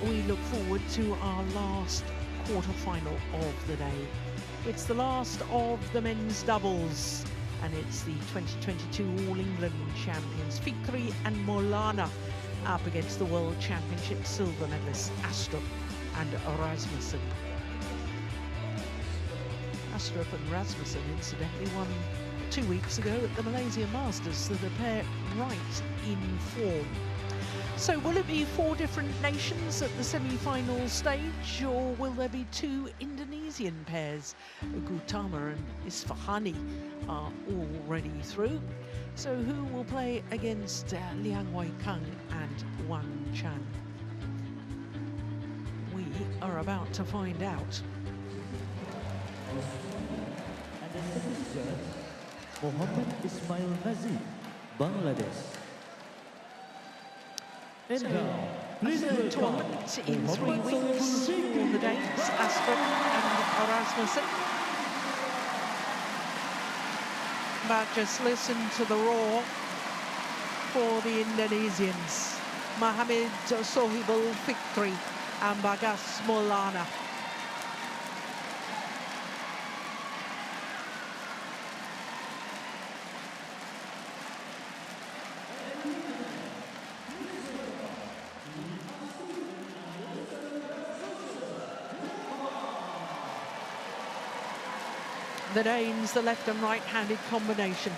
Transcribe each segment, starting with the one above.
we look forward to our last quarter-final of the day. It's the last of the men's doubles, and it's the 2022 All England champions Fikri and Maulana up against the World Championship silver medalists Astrup and Rasmussen. Astrup and Rasmussen incidentally won 2 weeks ago at the Malaysia Masters, so the pair right in form. So will it be 4 different nations at the semi-final stage, or will there be 2 Indonesian pairs? Gautama and Isfahani are already through. So who will play against Liang Weikang and Wang Chan? We are about to find out. And the second judge, Mohammed Ismail Nazir, Bangladesh. And So, now, a please third tournament in 3 weeks for the Danes, Astrup and Rasmussen. But just listen to the roar for the Indonesians. Mohammed Sohibul Fikri and Bagas Maulana. The Danes, the left and right-handed combination.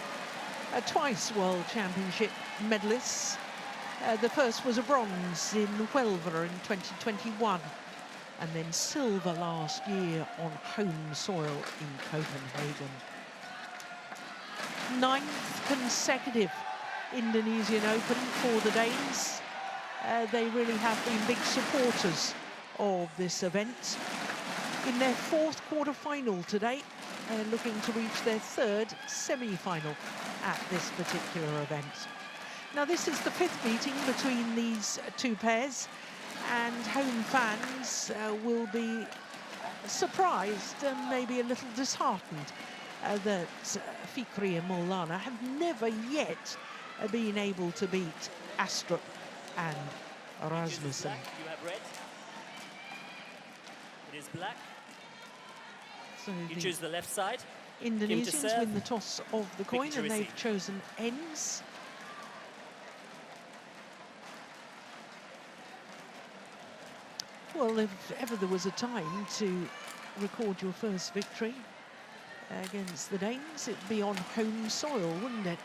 Twice World Championship medalists. The first was a bronze in Huelva in 2021, and then silver last year on home soil in Copenhagen. 9th consecutive Indonesian Open for the Danes. They really have been big supporters of this event. In their 4th quarter-final today, they're looking to reach their 3rd semi-final at this particular event. Now, this is the 5th meeting between these 2 pairs, and home fans will be surprised and maybe a little disheartened that Fikri and Maulana have never yet been able to beat Astrup and Rasmussen. You have red. It is black. So you choose the left side. Indonesians win the toss of the coin, and they've chosen ends. Well, if ever there was a time to record your first victory against the Danes, it'd be on home soil, wouldn't it?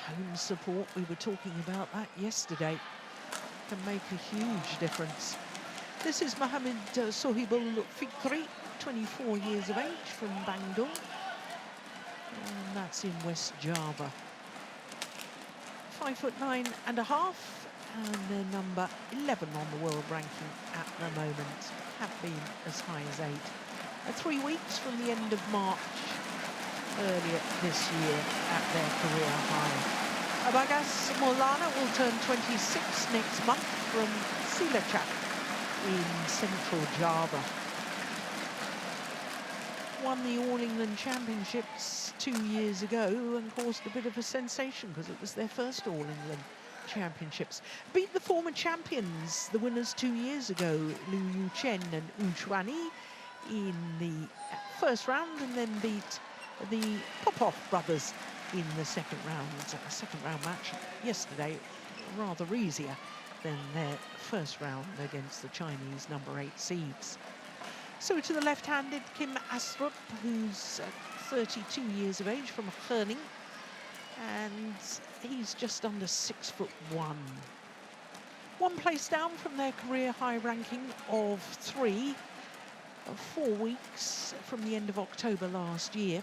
Home support, we were talking about that yesterday, can make a huge difference. This is Mohammed Sohibul Fikri, 24 years of age, from Bandung, and that's in West Java. 5'9.5", and they're number 11 on the world ranking at the moment. Have been as high as 8. 3 weeks from the end of March earlier this year at their career high. Bagas Maulana will turn 26 next month from Cilacap in central Java. Won the All England Championships 2 years ago and caused a bit of a sensation because it was their first All England Championships. Beat the former champions, the winners 2 years ago, Liu Yuchen and Wu Chuani, in the first round, and then beat the Popov brothers in the second round. Second round match yesterday, rather easier than their first round against the Chinese number 8 seeds. So to the left-handed Kim Astrup, who's 32 years of age, from Herning, and he's just under 6'1". 1 place down from their career high ranking of 3, 4 weeks from the end of October last year.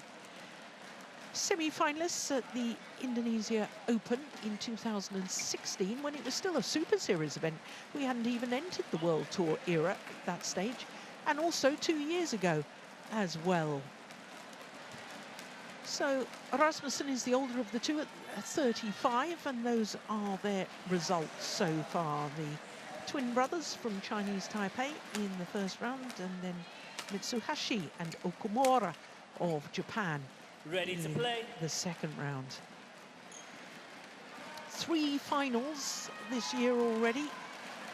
Semi-finalists at the Indonesia Open in 2016, when it was still a Super Series event. We hadn't even entered the World Tour era at that stage, and also 2 years ago as well. So Rasmussen is the older of the 2 at 35, and those are their results so far. The twin brothers from Chinese Taipei in the first round, and then Mitsuhashi and Okumura of Japan ready to play the second round. 3 finals this year already.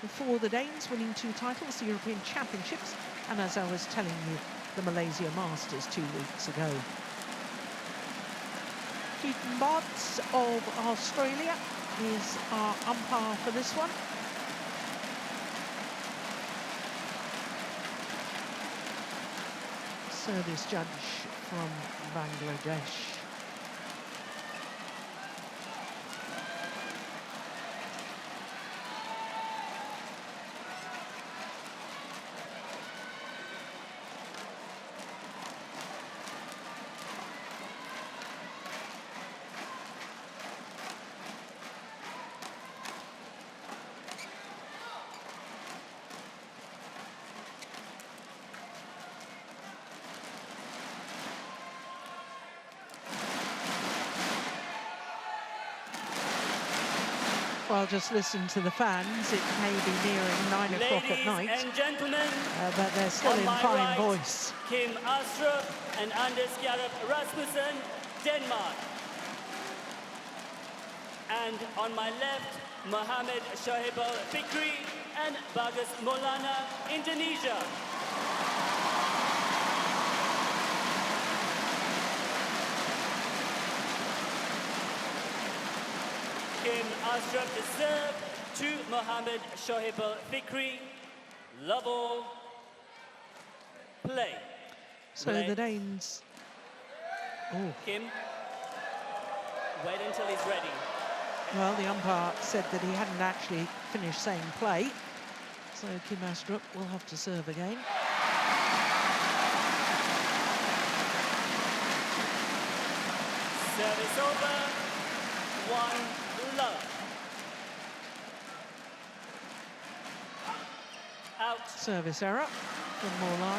For the Danes, winning 2 titles, the European Championships, and as I was telling you, the Malaysia Masters 2 weeks ago. Keaton Bartz of Australia is our umpire for this one. Service judge from Bangladesh. Well, just listen to the fans. It may be nearing 9 o'clock at night. Ladies and gentlemen, but they're still in fine right, voice. Kim Astrup and Anders Rasmussen, Denmark. And on my left, Mohammed Fikri and Bagus Maulana, Indonesia. Kim Astrup is served to Mohammed Fikri. Love all. Play. So Play. the Danes... Oh. Kim, wait until he's ready. Well, the umpire said that he hadn't actually finished saying play. So Kim Astrup will have to serve again. Service over. 1 love. Out. Service error from Maulana.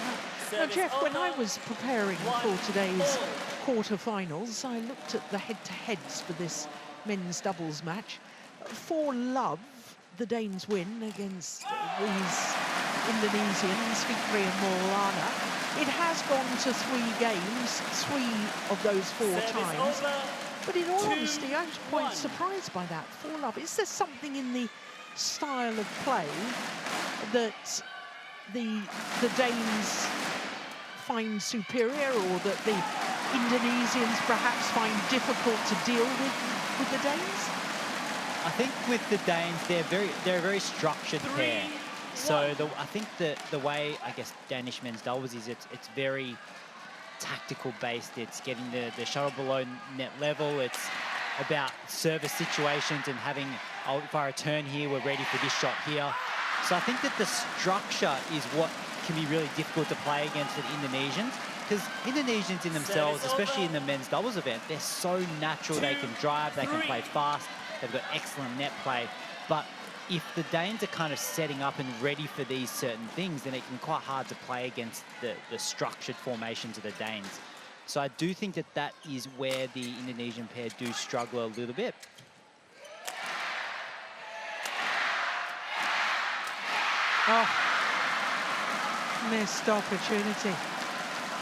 Now, Service Jeff, when I over. was preparing 1 for today's all. quarterfinals, I looked at the head-to-heads for this men's doubles match. 4 love, the Danes win against these Indonesians, Fikri and Maulana. It has gone to 3 games, 3 of those 4 Service times. over. But in all 2, honesty, I was quite 1. surprised by that. 4 love. Is there something in the style of play that the Danes find superior, or that the Indonesians perhaps find difficult to deal with the Danes? I think with the Danes, they're a very structured 3, pair. So 1. I think the way, I guess, Danish men's doubles is it's very tactical based. It's getting the shuttle below net level. It's about service situations and having, oh, if I return here, we're ready for this shot here. So I think that the structure is what can be really difficult to play against with Indonesians, because Indonesians in themselves, especially in the men's doubles event, they're so natural. 2, They can drive, they can 3. play fast, they've got excellent net play. But if the Danes are kind of setting up and ready for these certain things, then it can be quite hard to play against the structured formations of the Danes. So I do think that is where the Indonesian pair do struggle a little bit. Oh, missed opportunity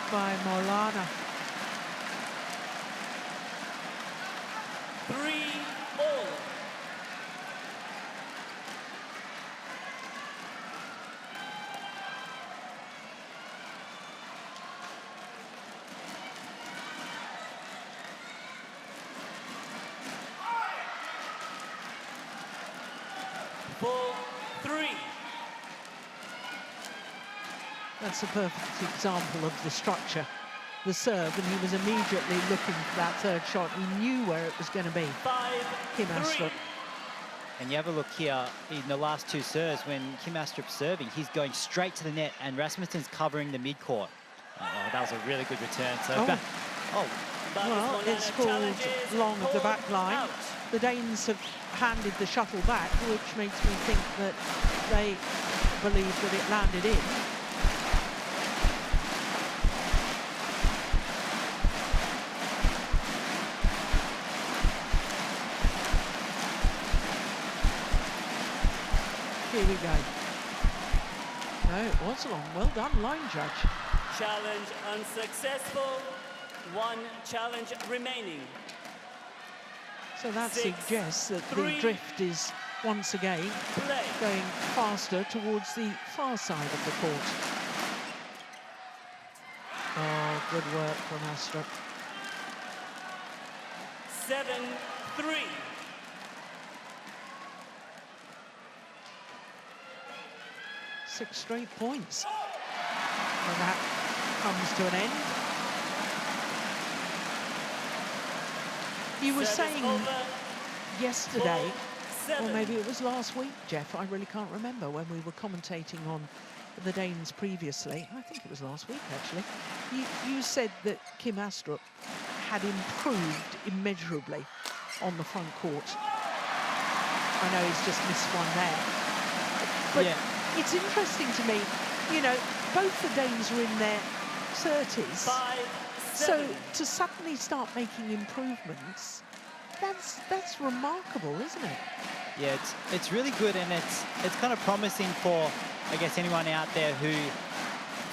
by Maulana. 3 all. Ball 3. That's a perfect example of the structure. The serve, and he was immediately looking for that 3rd shot. He knew where it was going to be. 5, Kim 3. Astrup. And you have a look here in the last 2 serves, when Kim Astrup's serving, he's going straight to the net and Rasmussen's covering the mid-court. Oh, that was a really good return. So Well, it's called long of the back line. Out. The Danes have handed the shuttle back, which makes me think that they believe that it landed in. Here we go. No, it was long. Well done, line judge. Challenge unsuccessful. 1 challenge remaining. So that 6, suggests that 3. the drift is once again Play. going faster towards the far side of the court. Oh, good work from Astrup. 7-3. 6 straight points. And that comes to an end. You were saying yesterday, or maybe it was last week, Jeff, I really can't remember, when we were commentating on the Danes previously. I think it was last week, actually. You said that Kim Astrup had improved immeasurably on the front court. I know he's just missed one there. But Yeah. it's interesting to me, you know, both the Danes are in their 30s. 5-7. So to suddenly start making improvements, that's remarkable, isn't it? Yeah, it's really good, and it's kind of promising for, I guess, anyone out there who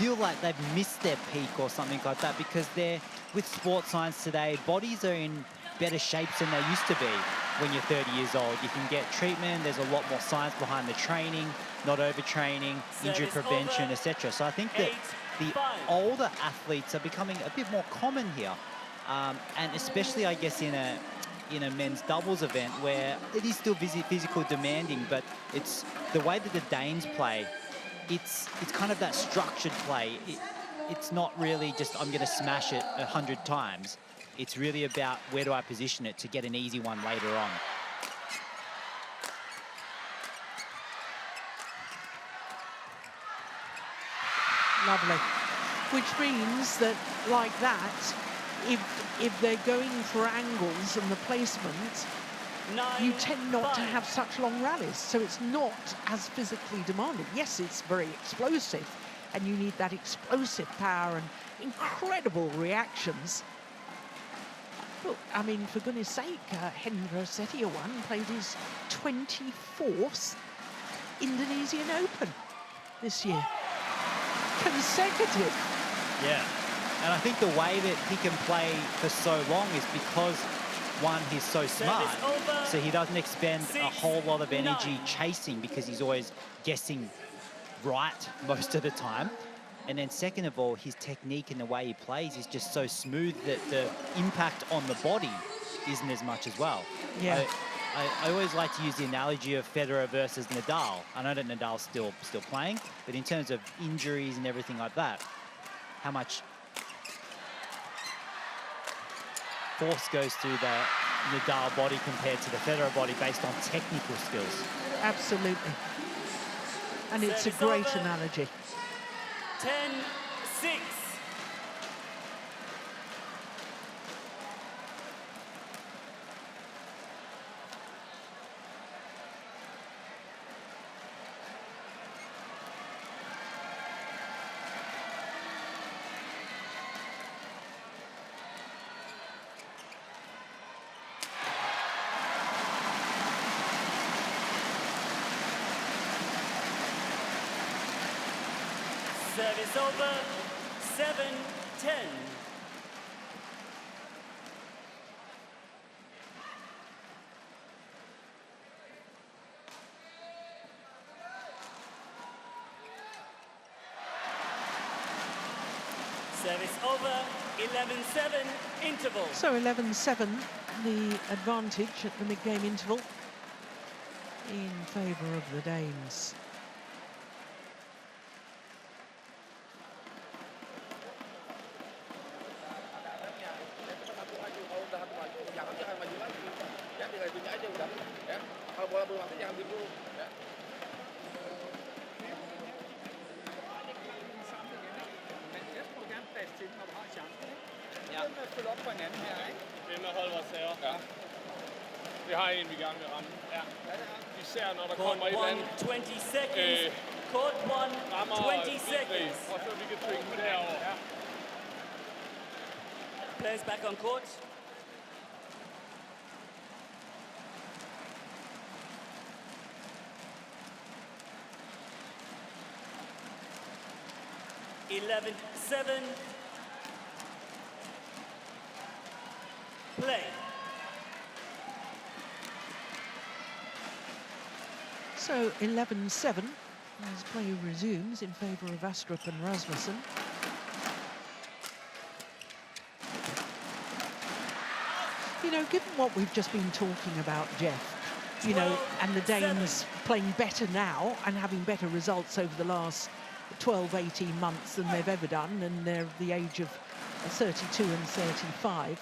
feel like they've missed their peak or something like that, because they're, with sports science today, bodies are in better shapes than they used to be when you're 30 years old. You can get treatment, there's a lot more science behind the training, not overtraining, injury prevention, etc. So I think that the older athletes are becoming a bit more common here, and especially, I guess, in a men's doubles event where it is still physical demanding, but it's the way that the Danes play. It's kind of that structured play. It's not really just I'm going to smash it 100 times. It's really about where do I position it to get an easy one later on. Lovely. Which means that, like that, if they're going for angles and the placement, you tend not to have such long rallies, so it's not as physically demanding. Yes, it's very explosive, and you need that explosive power and incredible reactions. Look, I mean, for goodness sake, Hendra Setiawan played his 24th Indonesian Open this year. Consecutive. Yeah, and I think the way that he can play for so long is because, one, he's so smart, so he doesn't expend a whole lot of energy chasing, because he's always guessing right most of the time. And then second of all, his technique and the way he plays is just so smooth that the impact on the body isn't as much as well. Yeah. I always like to use the analogy of Federer versus Nadal. I know that Nadal's still playing, but in terms of injuries and everything like that, how much force goes through the Nadal body compared to the Federer body based on technical skills. Absolutely. And it's a great analogy. 10-6. Service over, 7-10. Service over, 11-7, interval. So 11-7, the advantage at the mid-game interval in favour of the Danes. Vi har en, vi gerne vil ramme. Ja. Især når der Court kommer et eller 1, andet. 20 seconds. Court 1, 20 seconds. Og så vi kan tvinge den derover. Ja. Players back on court. (11-7). Play. So 11-7 as play resumes in favour of Astrup and Rasmussen. You know, given what we've just been talking about, Jeff, you know, and the Danes playing better now and having better results over the last 12, 18 months than they've ever done, and they're the age of 32 and 35,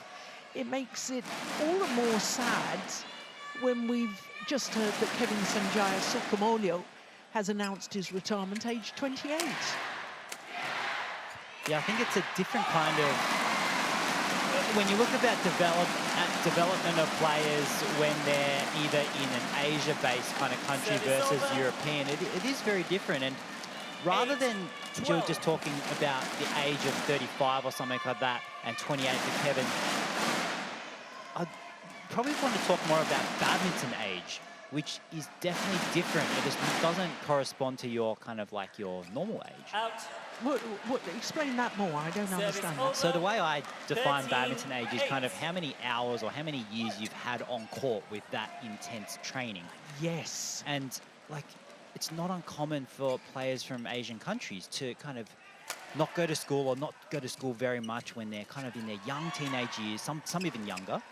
it makes it all the more sad when we've just heard that Kevin Sanjaya Sukamuljo has announced his retirement age 28. Yeah, I think it's a different kind of... When you look about development of players when they're either in an Asia-based kind of country versus European, it is very different. And rather than Jill just talking about the age of 35 or something like that and 28 for Kevin, I probably want to talk more about badminton age, which is definitely different. It just doesn't correspond to your kind of like your normal age. Out. What, explain that more. I don't understand that. So the way I define badminton age is kind of how many hours or how many years you've had on court with that intense training. Yes. And like, it's not uncommon for players from Asian countries to kind of not go to school or not go to school very much when they're kind of in their young teenage years, some even younger.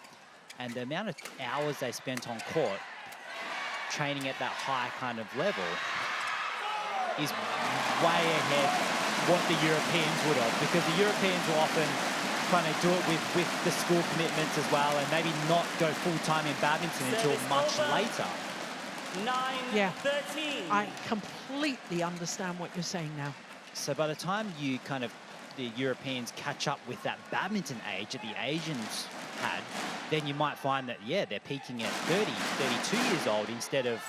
And the amount of hours they spent on court training at that high kind of level is way ahead what the Europeans would have, because the Europeans will often kind of do it with the school commitments as well, and maybe not go full-time in badminton until much later. 9-13. I completely understand what you're saying now. So by the time you kind of, the Europeans catch up with that badminton age that the Asians had, then you might find that, yeah, they're peaking at 30, 32 years old instead of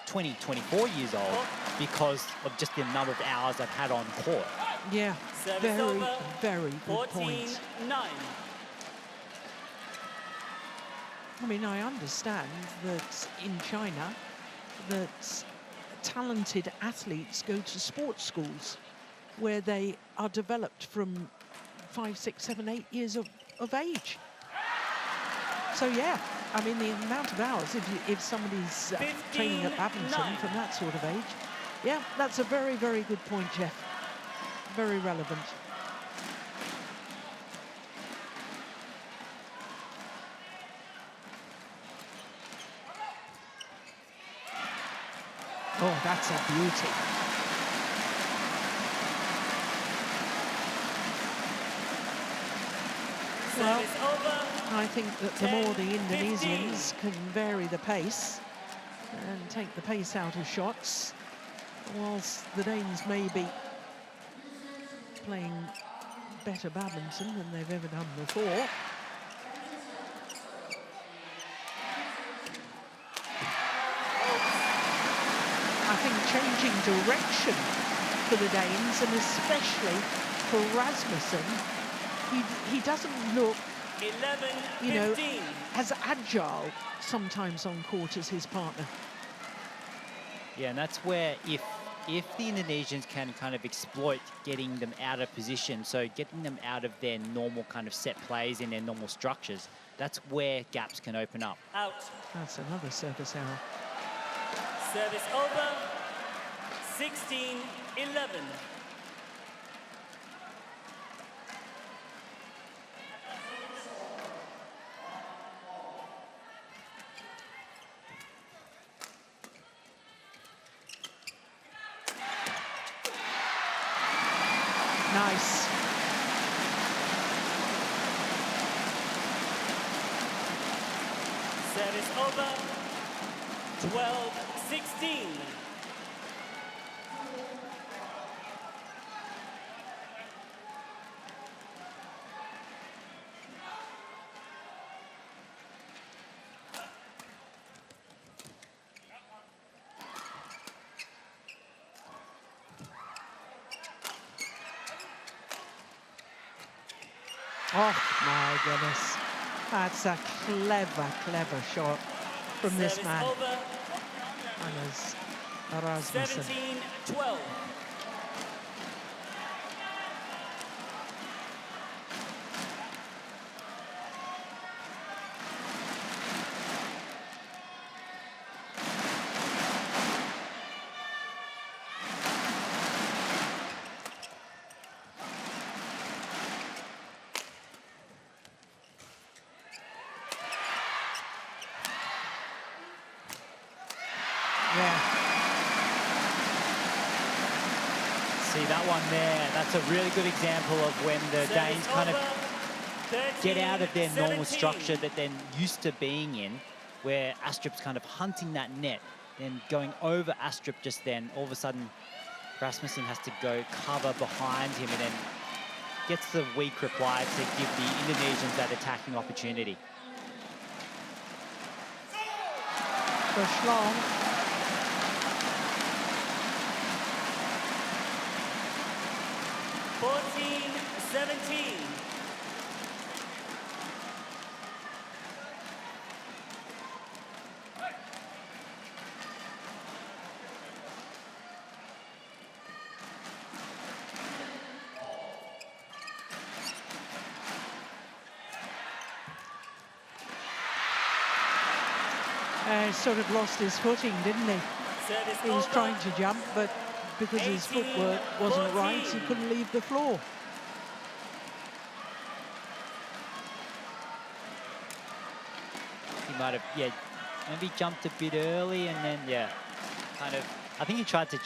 20, 24 years old because of just the number of hours they've had on court. Yeah, very, very good 14-9. point. I mean, I understand that in China, that talented athletes go to sports schools where they are developed from 5, 6, 7, 8 years of age. So yeah, I mean, the amount of hours, if somebody's training at badminton from that sort of age, yeah, that's a very, very good point, Jeff. Very relevant. Oh, that's a beauty. Well, I think that the more the Indonesians can vary the pace and take the pace out of shots, whilst the Danes may be playing better badminton than they've ever done before. I think changing direction for the Danes, and especially for Rasmussen, he doesn't look, 11, you know, as agile sometimes on court as his partner. Yeah, and that's where if the Indonesians can kind of exploit getting them out of position, so getting them out of their normal kind of set plays in their normal structures, that's where gaps can open up. Out. That's another service error. Service over. 16-11. Nice. Service over. 12-16. Oh my goodness. That's a clever, clever shot from this Service man. over. Anders Rasmussen. 17-12. Yeah. See that one there? That's a really good example of when the Danes kind of get out of their normal structure that they're used to being in, where Astrup's kind of hunting that net, then going over Astrup just then. All of a sudden, Rasmussen has to go cover behind him and then gets the weak reply to give the Indonesians that attacking opportunity. Push long. (14-17). Sort of lost his footing, didn't he? Service He was over. trying to jump, but because his footwork wasn't right, he couldn't leave the floor. He might have, yeah, maybe jumped a bit early and then, yeah, kind of, I think he tried to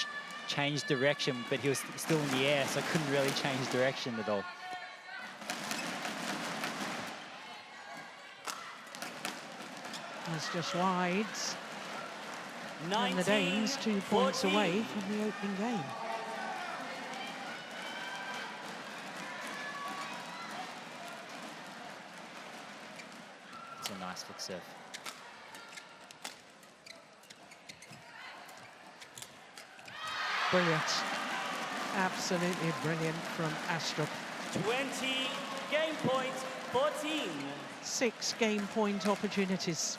change direction, but he was still in the air, so couldn't really change direction at all. It's just wide. And the Danes 2 points 14. away from the opening game. It's a nice flick serve. Brilliant. Absolutely brilliant from Astrup. 20 game point 14. 6 game point opportunities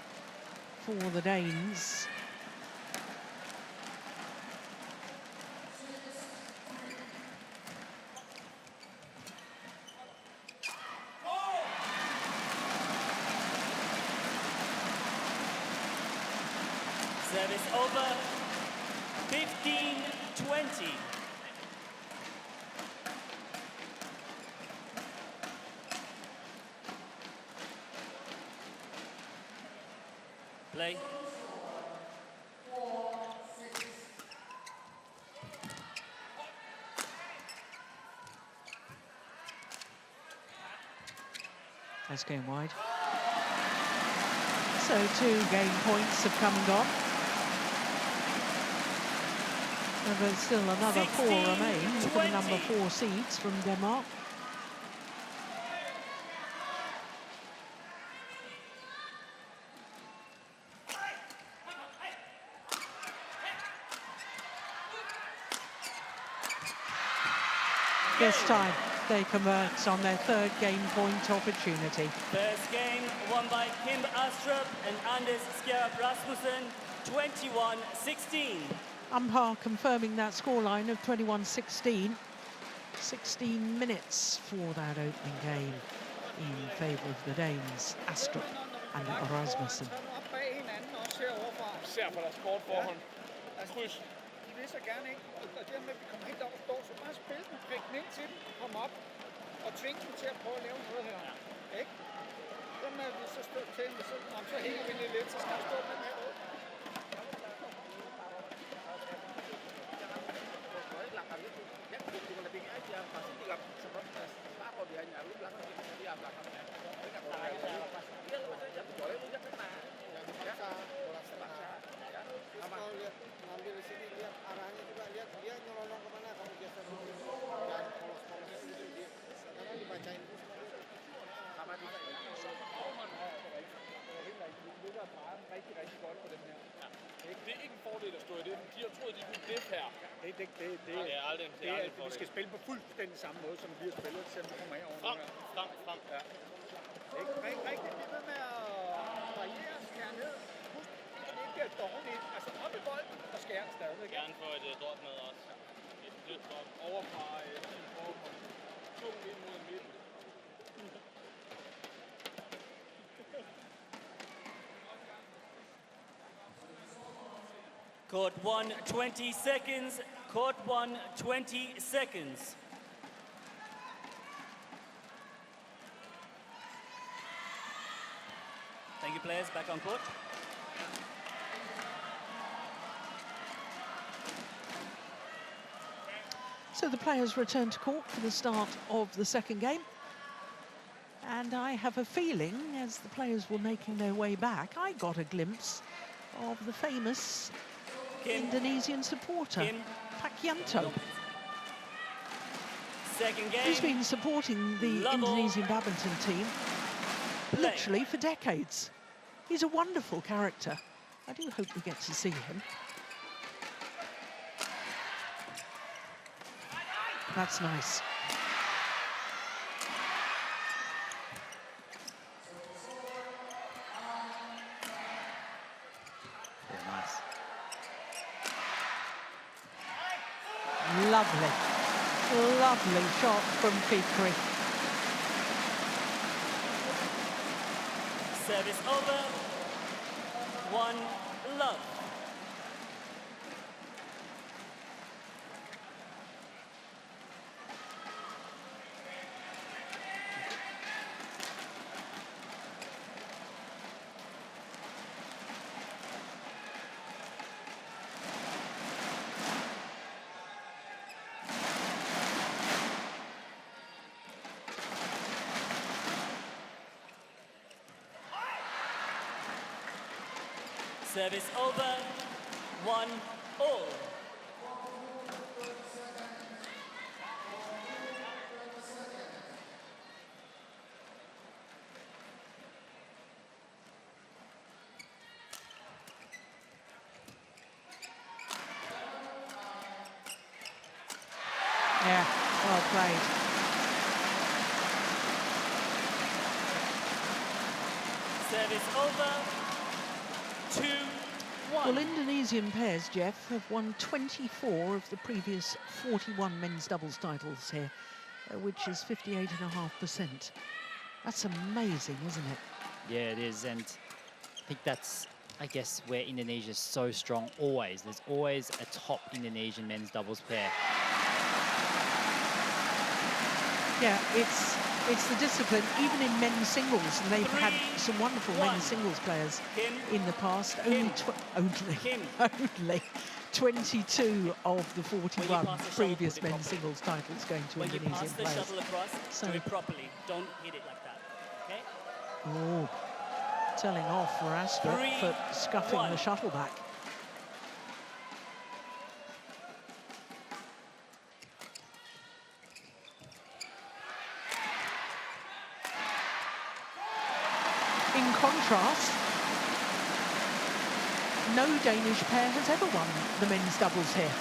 for the Danes. Service over. 15-20. Play. That's going wide. So 2 game points have come and gone. And there's still another 4 remain for the number 4 seeds from Denmark. This time they convert on their 3rd game point opportunity. First game won by Kim Astrup and Anders Skjærup Rasmussen, 21-16. Umpire confirming that scoreline of 21-16. 16 minutes for that opening game in favour of the Danes, Astrup and Rasmussen. Ser på deres kortforhånd. Kryds. De vil så gerne ikke, og dermed vi kommer helt op og stå, så bare spil den, prik den ind til dem, kom op og tvinge dem til at prøve at lave noget her. Ikke? Jamen, vi så stå til dem, så hænger vi lidt, så skal vi stå den her ud. Ambil di sini, lihat arahnya juga, lihat dia nyelonong kemana, kamu geser dulu, jangan polos-polos gitu dia, karena dibacain terus sama di Det er ikke en fordel at stå i det. De har troet, de kunne det her. Det er aldrig en fordel. Vi skal spille på fuldstændig samme måde, som vi har spillet, selvom vi kommer af over Frem. Ja. Ikke rigtig det med at variere, skære ned. Husk, det ikke bliver dårligt. Altså op i bolden og skære den stadigvæk. Gerne få et drop med os. Et blødt drop overfra sin forhånd. Tung ind mod midten. Court 1, 20 seconds. Court 1, 20 seconds. Thank you, players. Back on court. So the players return to court for the start of the second game. And I have a feeling, as the players were making their way back, I got a glimpse of the famous Indonesian supporter, Pakianto. Second game. He's been supporting the Indonesian badminton team literally for decades. He's a wonderful character. I do hope we get to see him. That's nice. Very nice. Lovely, lovely shot from Fikri. Service over. 1-love. Service over. 1-all. Yeah, well played. Service over. 2-1. Well, Indonesian pairs, Jeff, have won 24 of the previous 41 men's doubles titles here, which is 58.5%. That's amazing, isn't it? Yeah, it is, and I think that's, I guess, where Indonesia's so strong always. There's always a top Indonesian men's doubles pair. Yeah, it's the discipline, even in men's singles, and they've had some wonderful men's singles players in the past. Only 22 of the 41 previous men's singles titles going to When you Indonesian pass the players. shuttle across, So- do it properly. Don't hit it like that. Okay? Oh, telling off for Astrup for scuffing the shuttle back. In contrast, no Danish pair has ever won the men's doubles here.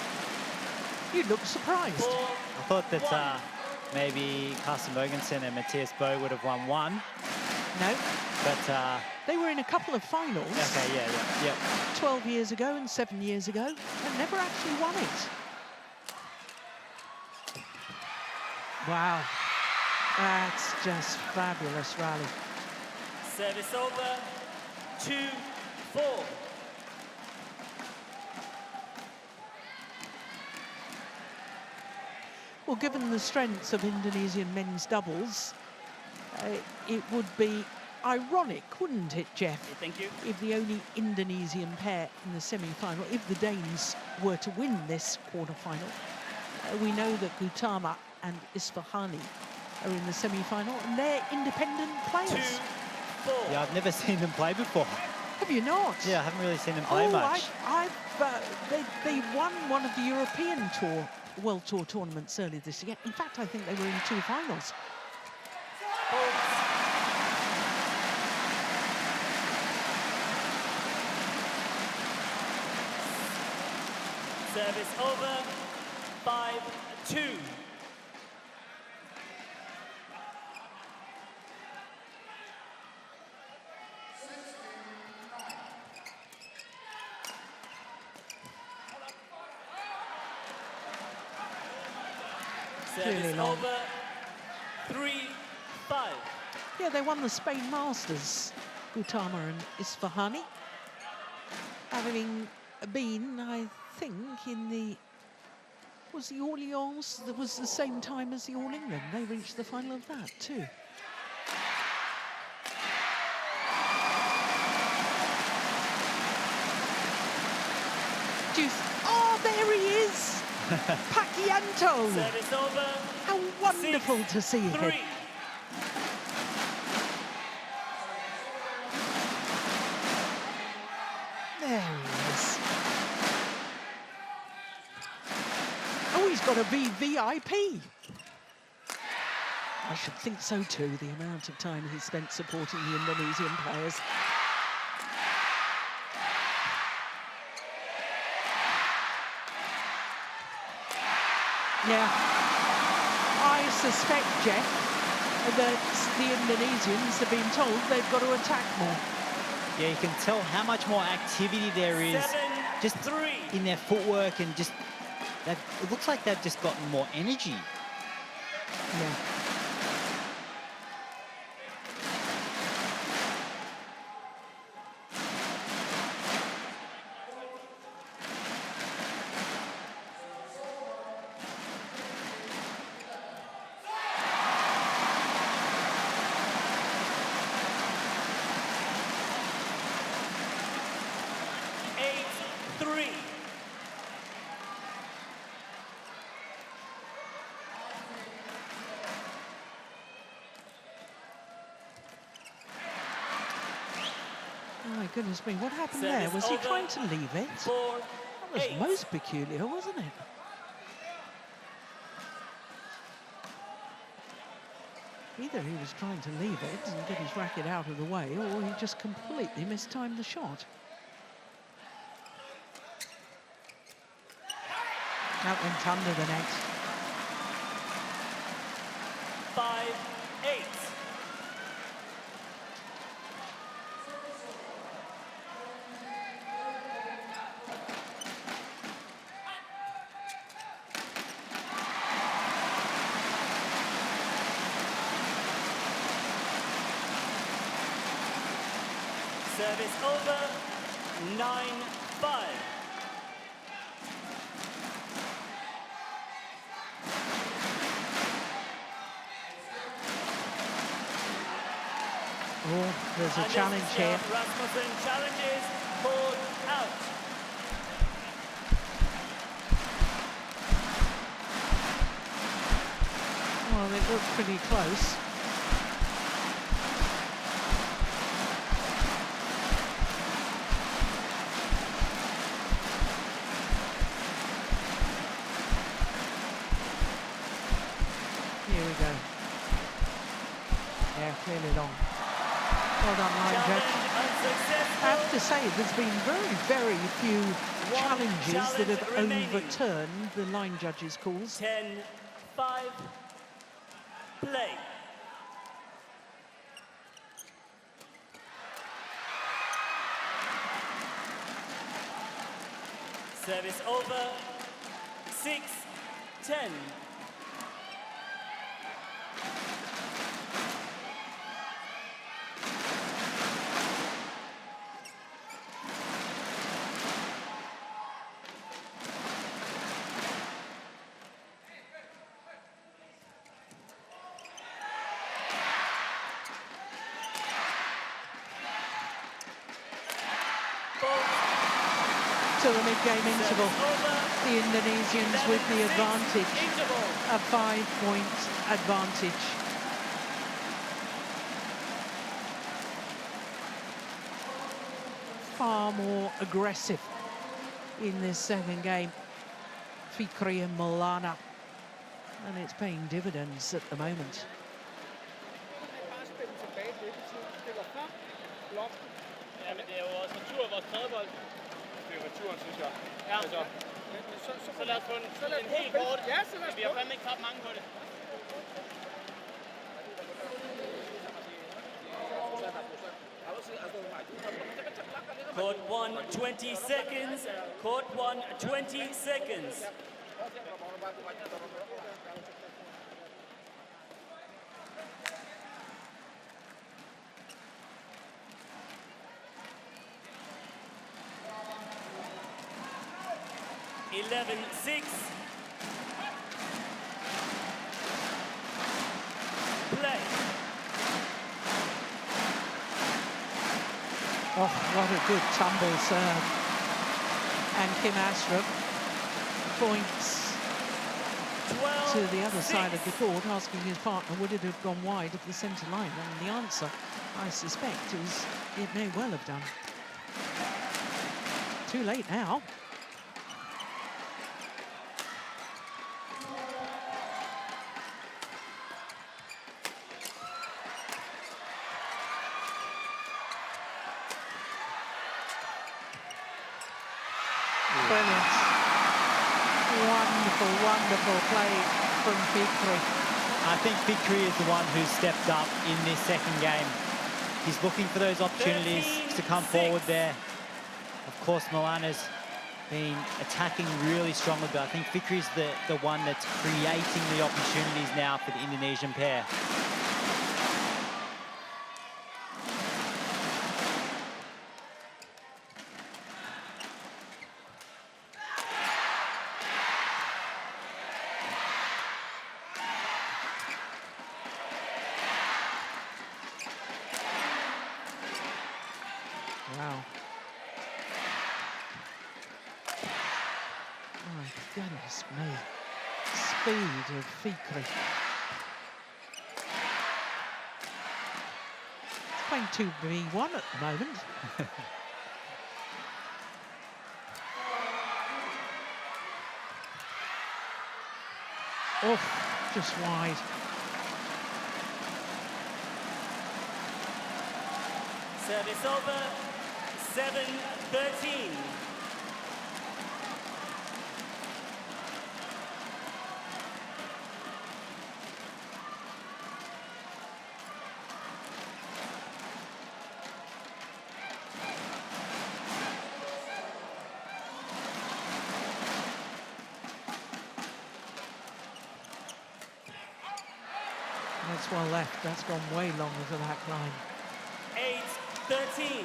You'd look surprised. I thought that maybe Carsten Mogensen and Matthias Bo would have won one. No, But, they were in a couple of finals okay, yeah. 12 years ago and 7 years ago and never actually won it. Wow, that's just fabulous rally. Service over. 2-4. Well, given the strengths of Indonesian men's doubles, it would be ironic, wouldn't it, Jeff, Thank you. if the only Indonesian pair in the semi-final, if the Danes were to win this quarter-final. We know that Gautama and Isfahani are in the semi-final, and they're independent players. 2-4. Yeah, I've never seen them play before. Have you not? Yeah, I haven't really seen them play much. They won one of the European Tour, World Tour tournaments earlier this year. In fact, I think they were in 2 finals. Service over. 5-2. Clearly Service long. over. 3-5. Yeah, they won the Spain Masters, Gautama and Isfahani, having been, I think, in the... Was the Orleans, that was the same time as the All England. They reached the final of that too. Oh, there he is! Pakianto. Service over. How wonderful to see him. 6-3. There he is. Oh, he's got to be VIP. I should think so too, the amount of time he spent supporting the Indonesian players. Yeah, I suspect, Jeff, that the Indonesians have been told they've got to attack more. Yeah, you can tell how much more activity there is just 7-3. in their footwork, and just that it looks like they've just gotten more energy. Yeah. My goodness me, what happened there? Was he trying to leave it? That was most peculiar, wasn't it? Either he was trying to leave it and get his racket out of the way, or he just completely mistimed the shot. That went under the net. 5-8. Service over. 9-5. Oh, there's a challenge here. Rasmussen challenges, called out. Well, it looked pretty close. Here we go. Yeah, clearly long. Well done, line judge. I have to say, there's been very, very few challenges that have overturned the line judge's calls. 10-5. Play. Service over. 6-10. To the mid-game interval, the Indonesians with the advantage, a 5-point advantage. Far more aggressive in this second game, Fikri and Maulana, and it's paying dividends at the moment. Turen, synes jeg. Ja. Altså, så lad os få en helt kort. Ja, så lad os. Vi har fandme ikke tabt mange på det. Court 1, 20 seconds. Court 1, 20 seconds. (11-6). Play. Oh, what a good tumble serve. And Kim Astrup points to the other side of the court, asking his partner, would it have gone wide of the centre line? And the answer, I suspect, is it may well have done. Too late now. Brilliant. Wonderful, wonderful play from Fikri. I think Fikri is the one who's stepped up in this second game. He's looking for those opportunities to come forward there. Of course, Maulana's been attacking really strongly, but I think Fikri's the one that's creating the opportunities now for the Indonesian pair. Wow. My goodness me. Speed of Fikri. It's playing 2v1 at the moment. Oh, just wide. Service over, 7-13. That's well left. That's gone way longer to that line. 8-13.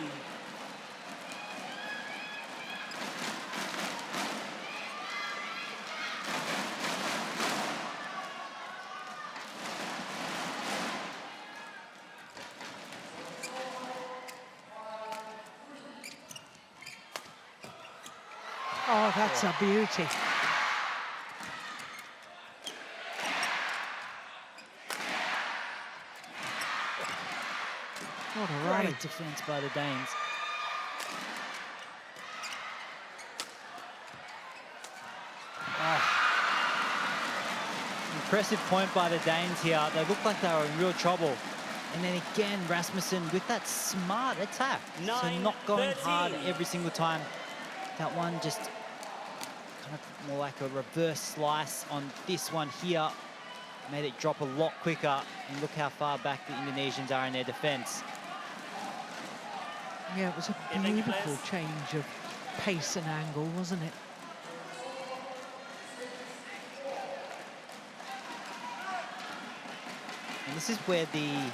Oh, that's a beauty. What a Great rally. defense by the Danes. Impressive point by the Danes here. They looked like they were in real trouble. And then again, Rasmussen with that smart attack. So not going hard every single time. That one just kind of more like a reverse slice on this one here. Made it drop a lot quicker. And look how far back the Indonesians are in their defense. Yeah, it was a beautiful change of pace and angle, wasn't it? And this is where the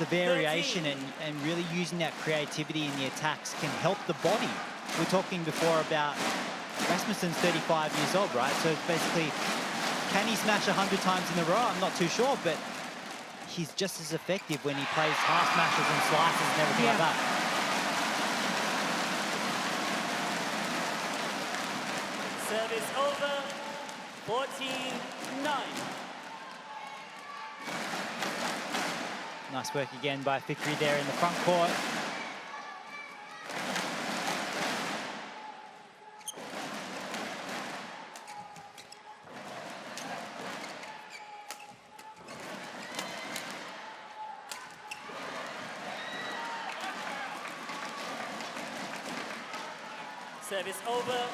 variation and really using that creativity in the attacks can help the body. We're talking before about Rasmussen's 35 years old, right? So it's basically, can he smash 100 times in a row? I'm not too sure, but he's just as effective when he plays half smashes and slices and everything like that. Service over, 14-9. Nice work again by Fikri there in the front court. Service over,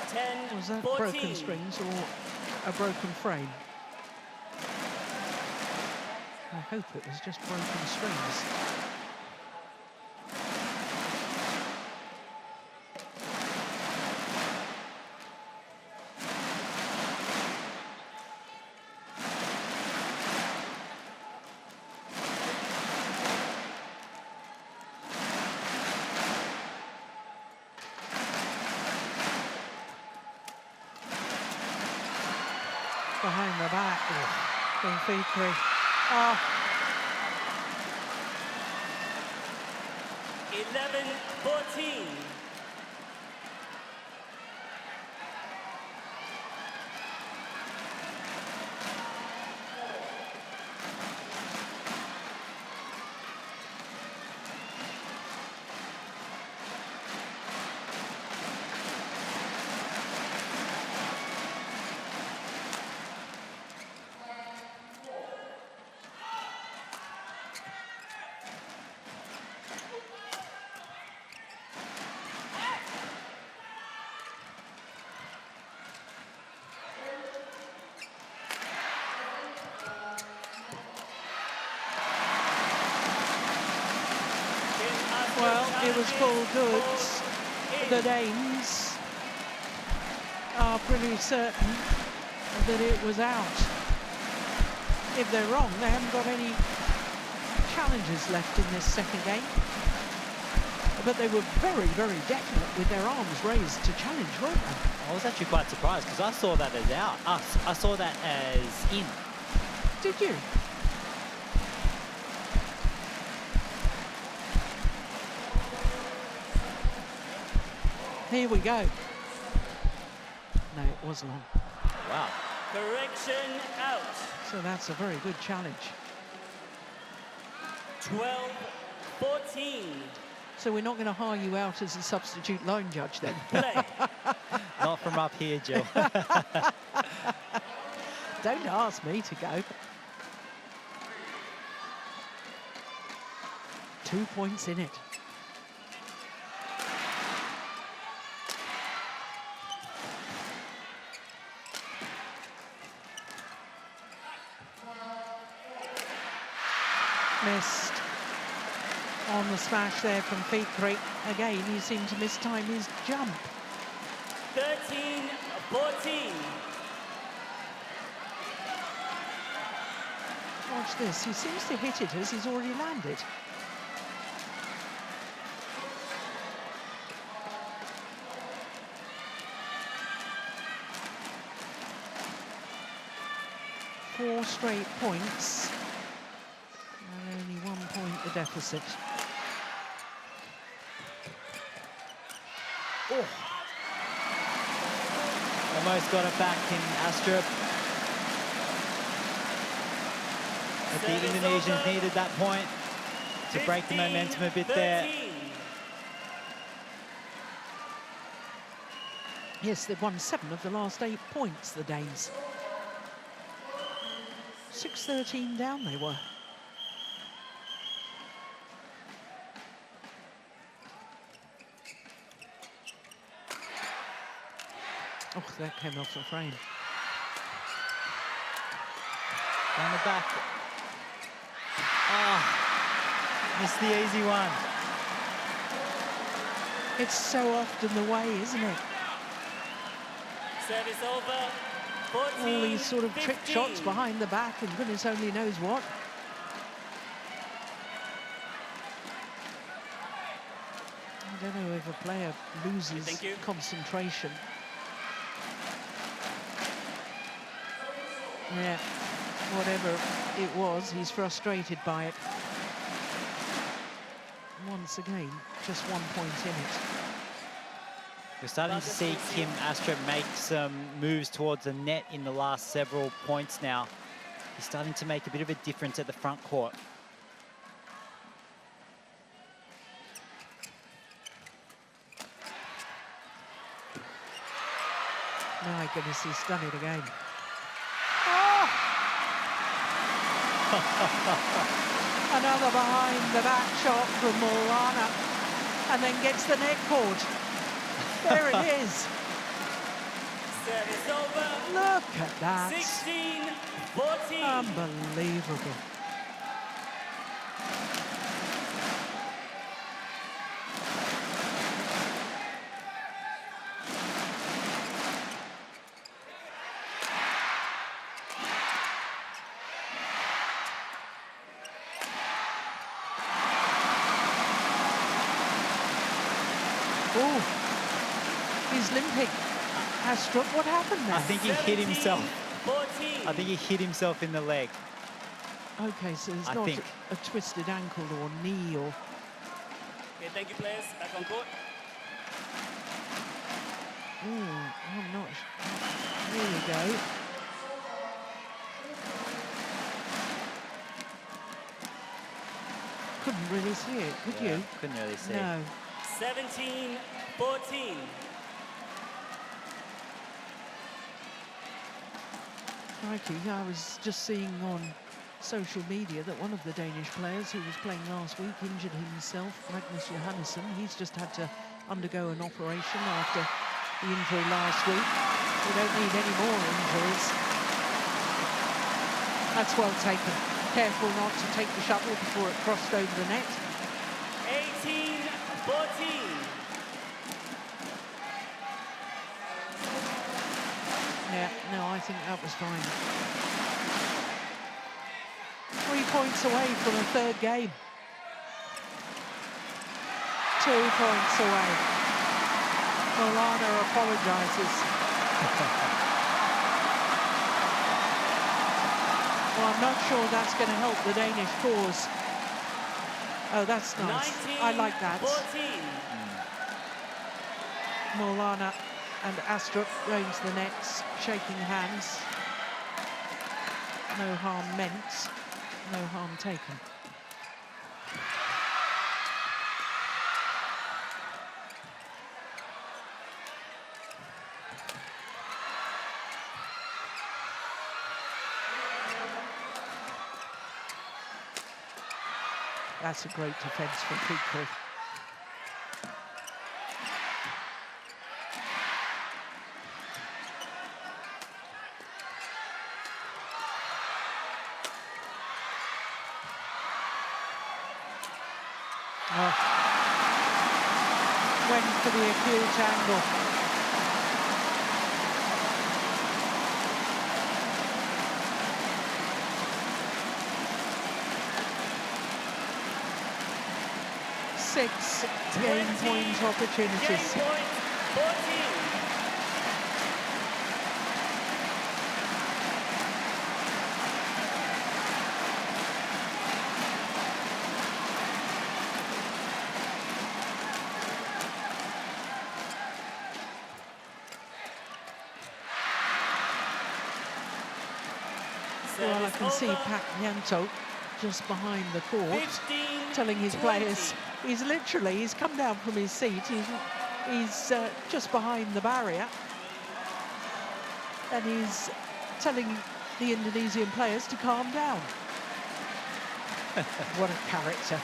10-14. Was that broken strings or a broken frame? I hope it was just broken strings. Behind the back from Fikri. Oh. 11-14. it was full goods. The Danes are pretty certain that it was out. If they're wrong, they haven't got any challenges left in this second game. But they were very, very definite with their arms raised to challenge, weren't they? I was actually quite surprised because I saw that as out. I saw that as in. Did you? Here we go. No, it was long. Wow. Correction out. So that's a very good challenge. 12-14. So we're not going to hire you out as a substitute line judge then? Play. Not from up here, Jill. Don't ask me to go. 2 points in it. Missed on the smash there from Fikri. Again, he seemed to mistime his jump. 13-14. Watch this, he seems to hit it as he's already landed. Four straight points. And only 1 point the deficit. Oh. Almost got it back in Astrup. But the Indonesians needed that point to break the momentum a bit there. Yes, they've won 7 of the last 8 points, the Danes. 6-13 down they were. Oh, that came off the frame. Down the back. Oh, missed the easy one. It's so often the way, isn't it? Service over. 14, All these sort of 15. trick shots behind the back and goodness only knows what. I don't know if a player loses concentration. Yeah, whatever it was, he's frustrated by it. Once again, just 1 point in it. We're starting to see Kim Astrup make some moves towards the net in the last several points now. He's starting to make a bit of a difference at the front court. My goodness, he's done it again. Another behind the back shot from Maulana, and then gets the net cord. There it is. Service over. Look at that. 16-14. Unbelievable. Oh. He's limping. Astrup, what happened there? I think he hit himself. 14. I think he hit himself in the leg. Okay, so it's I not think. a twisted ankle or knee or... Okay, thank you, players. Back on court. I'm not sure. Here we go. Couldn't really see it, could you? Couldn't really see. No. 17-14. Crikey, I was just seeing on social media that one of the Danish players who was playing last week injured himself, Magnus Johannesson. He's just had to undergo an operation after the injury last week. We don't need any more injuries. That's well taken. Careful not to take the shuttle before it crossed over the net. 18-14. Yeah, no, I think that was fine. 3 points away from a third game. 2 points away. Maulana apologises. Well, I'm not sure that's going to help the Danish cause. Oh, that's nice. I like that. Maulana and Astrup going to the nets, shaking hands. No harm meant, no harm taken. That's a great defence from Fikri. Oh. Went for the acute angle. Six game point opportunities. Game point, 14. Well, I can see Pat Nyanto just behind the court, telling his players, he's come down from his seat, he's just behind the barrier, and he's telling the Indonesian players to calm down. What a character.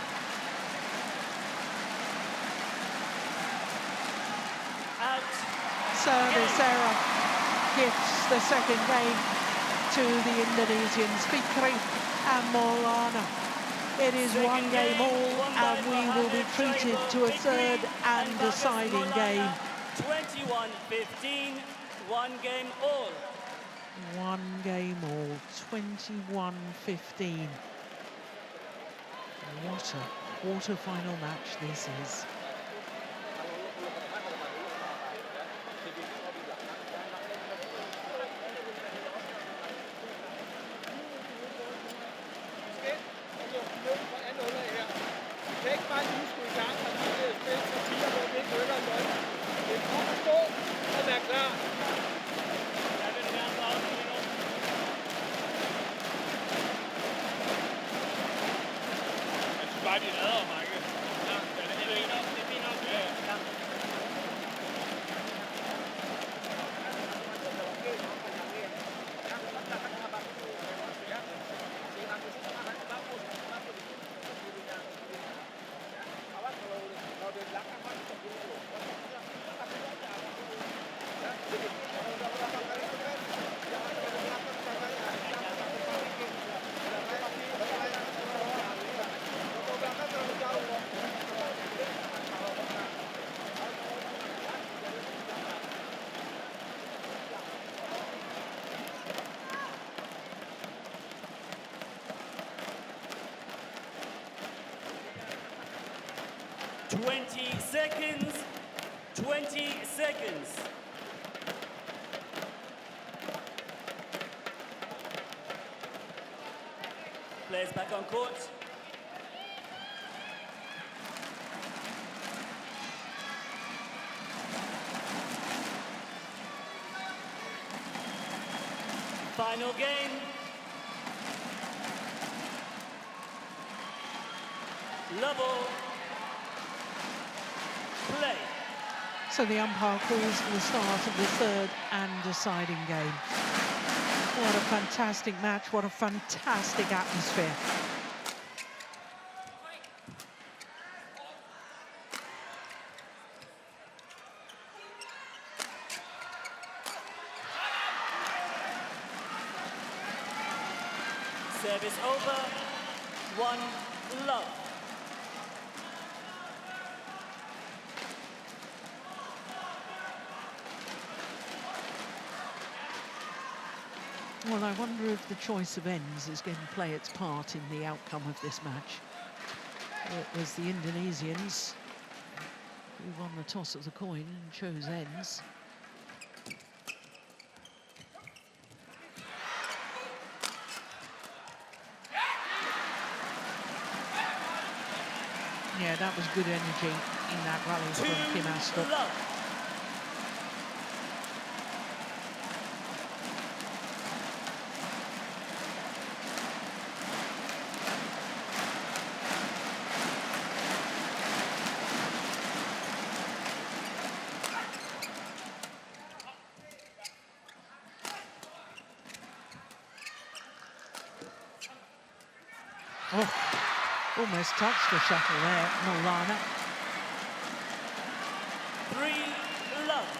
Service error gifts the second game to the Indonesians, Fikri and Maulana. It is one game all, and we will be treated to a third and deciding game. 21-15, one game all. One game all, 21-15. What a quarter-final match this is. Seconds. 20 seconds. Players back on court. Final game. Level. Play. So the umpire calls for the start of the third and deciding game. What a fantastic match, what a fantastic atmosphere. Service over. 1 love. Well, I wonder if the choice of ends is going to play its part in the outcome of this match. It was the Indonesians who won the toss of the coin and chose ends. Yeah, that was good energy in that rally from Kim Astrup. Oh, almost touched the shuttle there, Maulana. 3-love.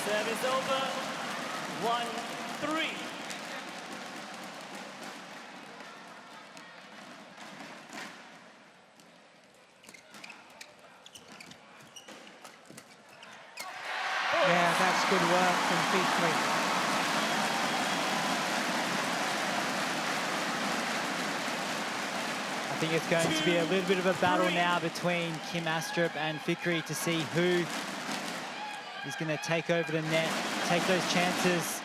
Service over, 1-3. Yeah, that's good work from Fikri. I think it's going to be a little bit of a battle now between Kim Astrup and Fikri to see who is going to take over the net, take those chances.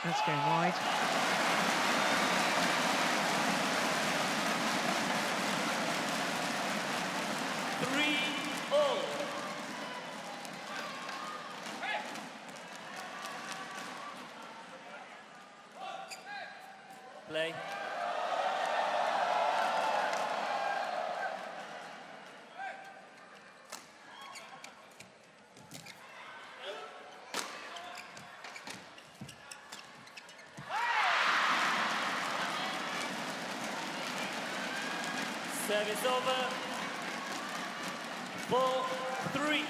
That's going wide. Play. Service over. 4-3.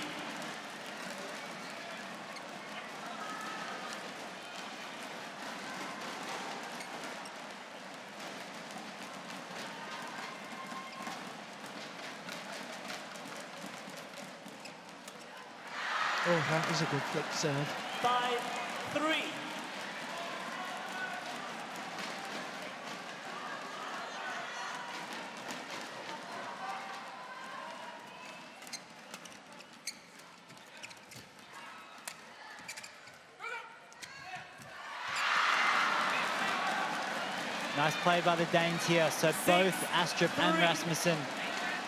Oh, that was a good flick serve. 5-3. Nice play by the Danes here. So both Astrup and Rasmussen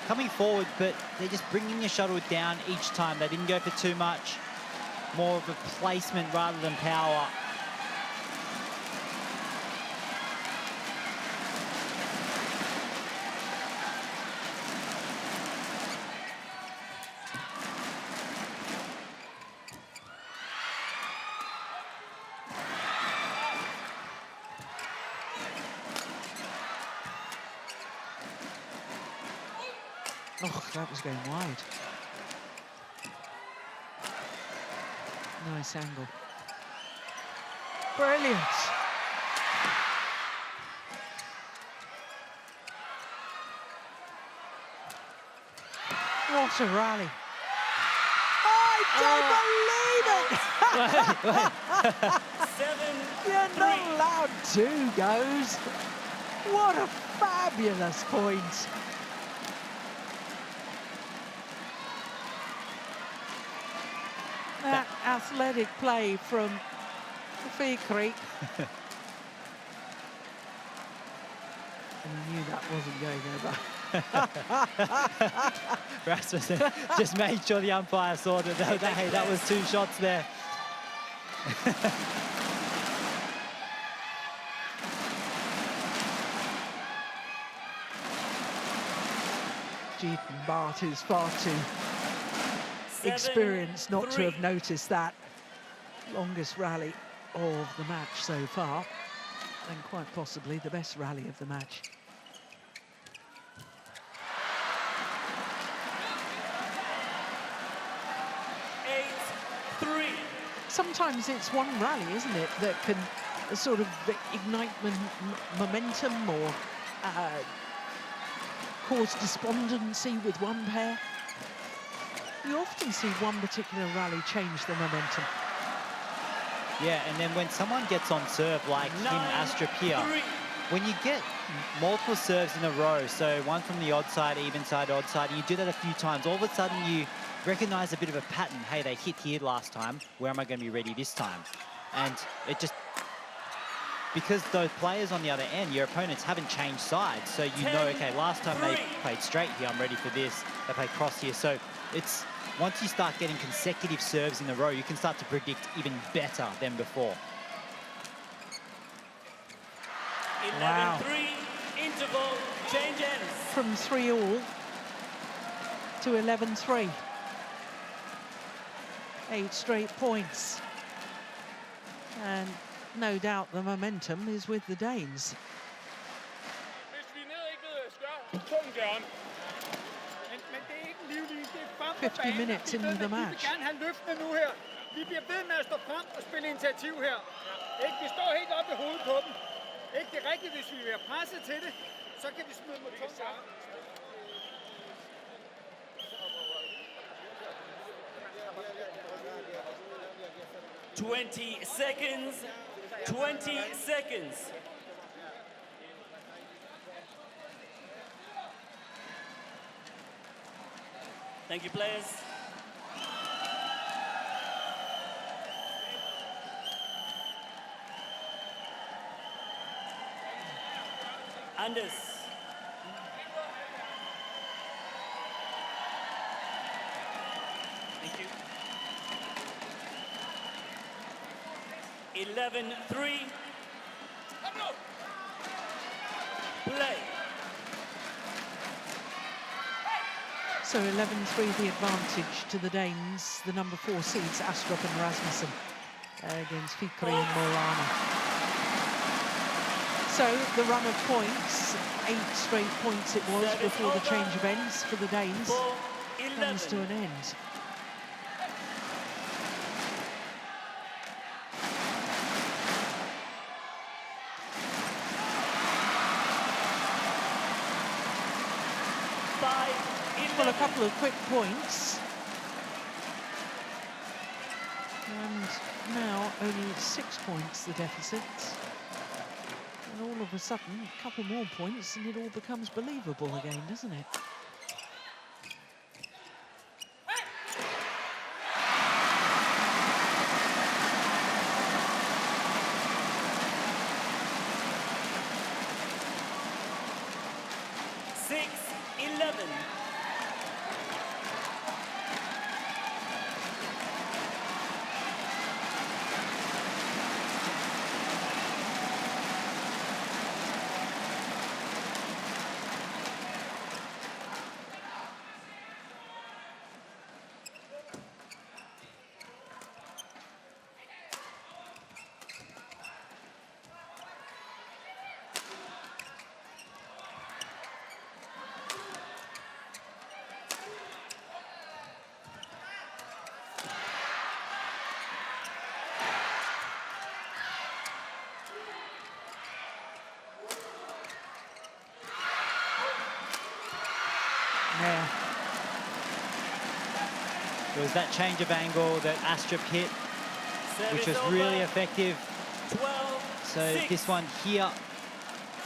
coming forward, but they're just bringing the shuttle down each time. They didn't go for too much. More of a placement rather than power. Oh, that was going wide. Nice angle. Brilliant. What a rally. I don't believe it! You're not allowed 2 goes. What a fabulous point. That athletic play from Fikri. And I knew that wasn't going over. Rasmussen just made sure the umpire saw that. Hey, that was 2 shots there. Jeetan Bart is far too experienced not to have noticed that. Longest rally of the match so far, and quite possibly the best rally of the match. Sometimes it's one rally, isn't it, that can sort of ignite momentum or cause despondency with one pair. You often see one particular rally change the momentum. Yeah, and then when someone gets on serve like him, Astrup here, when you get multiple serves in a row, so one from the odd side, even side, odd side, and you do that a few times, all of a sudden you recognize a bit of a pattern. Hey, they hit here last time. Where am I going to be ready this time? And it just, because those players on the other end, your opponents haven't changed sides. So you know, okay, last time they played straight here, I'm ready for this. They played cross here. So it's, once you start getting consecutive serves in a row, you can start to predict even better than before. 11-3, interval, change ends. From 3-all to 11-3. 8 straight points. And no doubt the momentum is with the Danes. 50 minutes into the match. Vi bliver ved med at stå frem og spille initiativ her. Vi står helt oppe i hovedet på dem. Det er rigtigt, hvis vi er presset til det, så kan vi smide mod tungt arm. 20 seconds. 20 seconds. Thank you, players. Anders. Thank you. 11-3. Play. So 11-3 the advantage to the Danes, the number 4 seeds, Astrup and Rasmussen, against Fikri and Maulana. So the run of points, 8 straight points it was before the change of ends for the Danes, comes to an end. Well, a couple of quick points. And now only 6 points the deficit. And all of a sudden, a couple more points and it all becomes believable again, doesn't it? Yeah. It was that change of angle that Astrup hit, which was really effective. So this one here,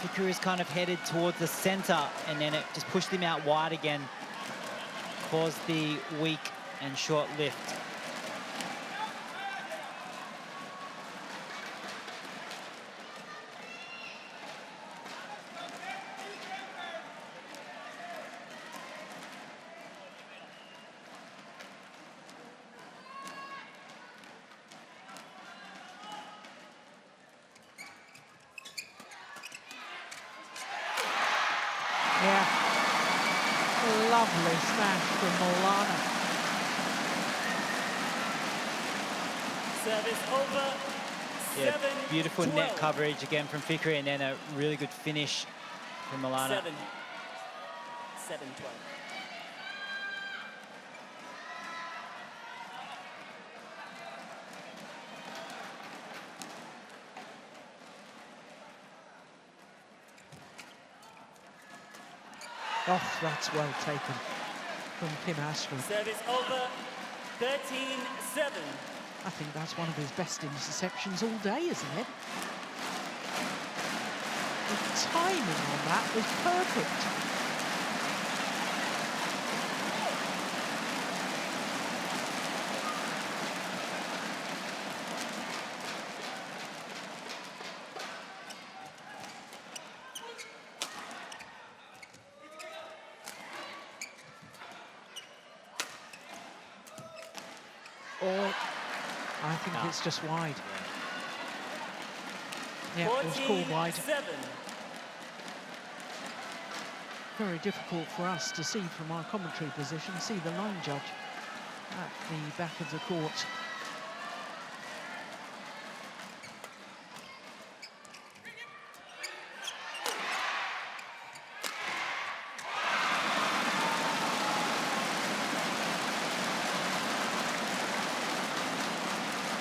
Fikri is kind of headed towards the center, and then it just pushed him out wide again, caused the weak and short lift. Yeah, lovely smash from Maulana. Service over, Yeah, beautiful net coverage again from Fikri, and then a really good finish from Maulana. 7-12. Oh, that's well taken from Kim Astrup. Service over, 13-7. I think that's one of his best interceptions all day, isn't it? The timing on that was perfect. Oh, I think it's just wide. Yeah, it was called wide. Very difficult for us to see from our commentary position, see the line judge at the back of the court.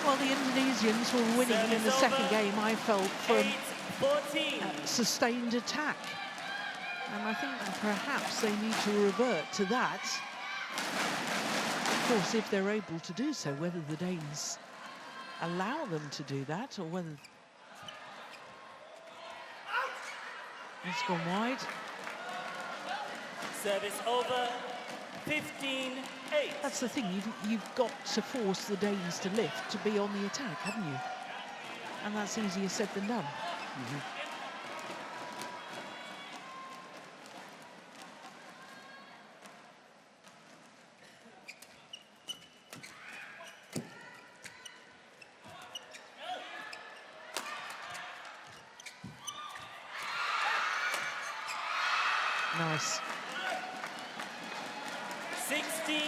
Well, the Indonesians were winning in the second game, I felt, from sustained attack. And I think that perhaps they need to revert to that. Of course, if they're able to do so, whether the Danes allow them to do that or whether... It's gone wide. Service over, 15-8. That's the thing, you've got to force the Danes to lift, to be on the attack, haven't you? And that's easier said than done. Nice. 16-8.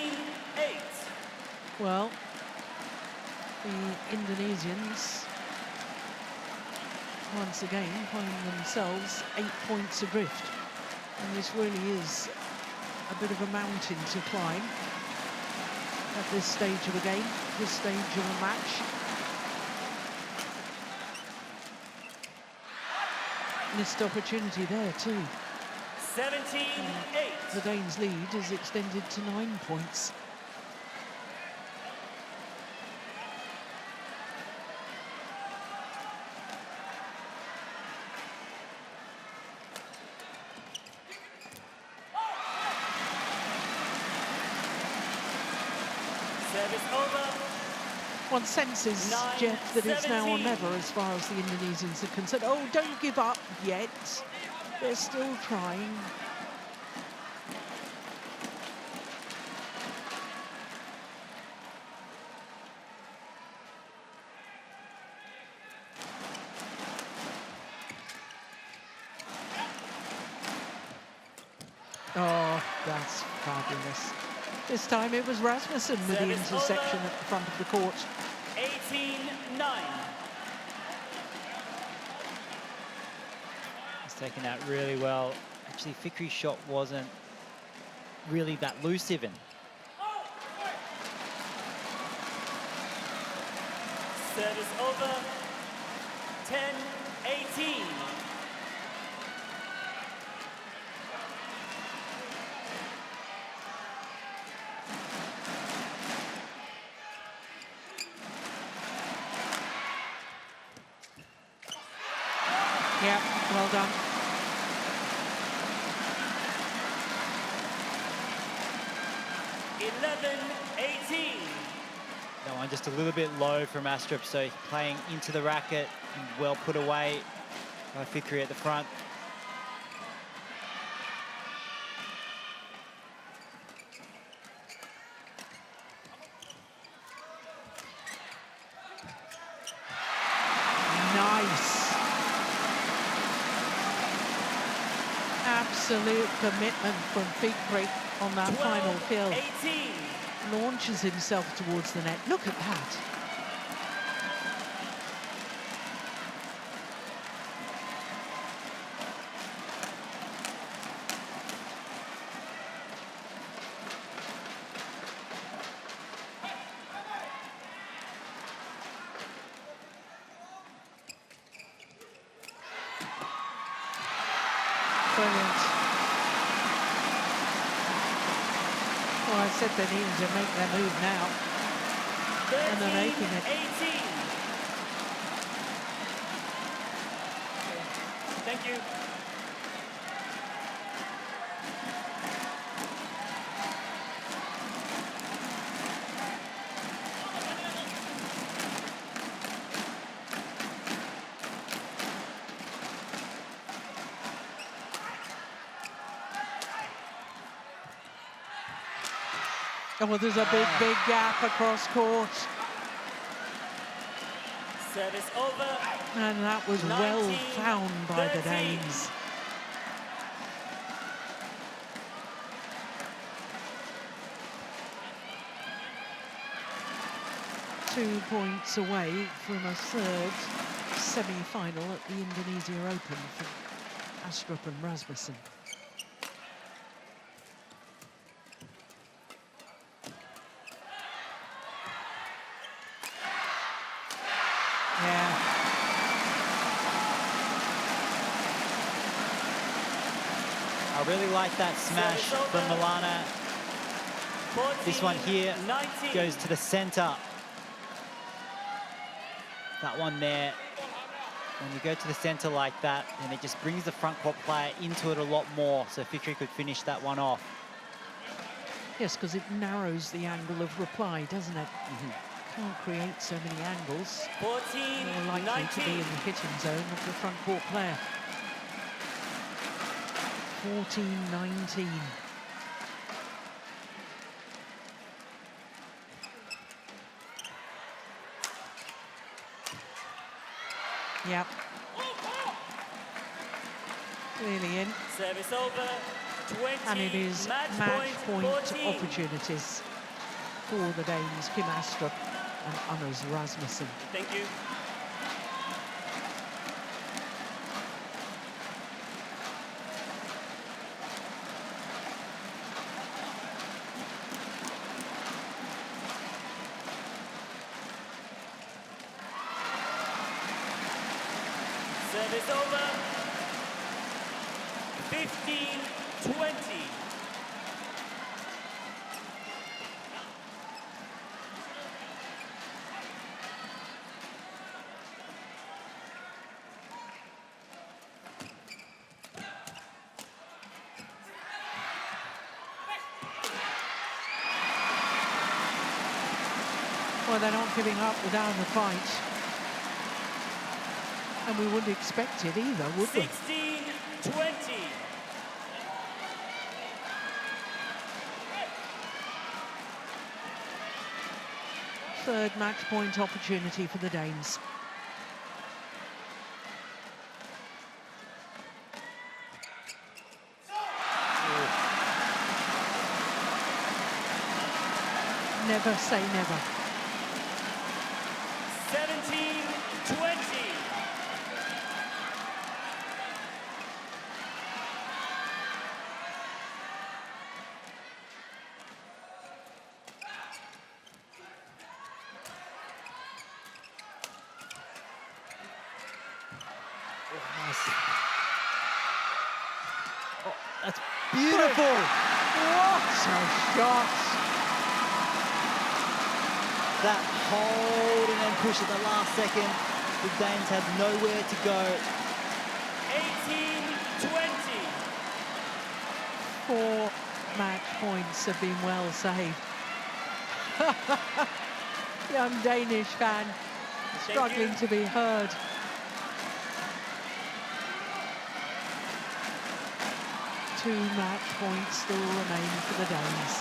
Well, the Indonesians once again finding themselves 8 points adrift. And this really is a bit of a mountain to climb at this stage of a game, this stage of a match. Missed opportunity there too. 17-8. The Danes' lead is extended to 9 points. Service over. One senses, Jeff, that it's now or never as far as the Indonesians are concerned. Oh, don't give up yet. They're still trying. Oh, that's fabulous. This time it was Rasmussen with the interception at the front of the court. 18-9. He's taken that really well. Actually, Fikri's shot wasn't really that loose even. Service over. 10-18. Yeah, well done. That one just a little bit low from Astrup, so playing into the racket and well put away by Fikri at the front. Nice. Absolute commitment from Fikri on that final kill. 18. Launches himself towards the net. Look at that. Brilliant. Well, I said they needed to make their move now. And they're making it. 18. Thank you. Oh, well, there's a big gap across court. Service over. And that was well found by the Danes. Two points away from a third semi-final at the Indonesia Open for Astrup and Rasmussen. I really like that smash from Maulana. This one here goes to the center. That one there, when you go to the center like that, then it just brings the front court player into it a lot more, so Fikri could finish that one off. Yes, because it narrows the angle of reply, doesn't it? Can't create so many angles. 14, more likely 19. to be in the hitting zone of the front court player. 14-19. Yep. Clearly in. Service over. 20. And it is match point opportunities for the Danes, Kim Astrup and Anders Rasmussen. Thank you. Service over. 15-20. Well, they're not giving up without the fight. And we wouldn't expect it either, would we? 16-20. Third match point opportunity for the Danes. Never say never. 17-20. Oh, that's beautiful. What a shot. That hold and then push at the last second. The Danes had nowhere to go. 18-20. 4 match points have been well saved. Young Danish fan struggling to be heard. Two match points still remain for the Danes.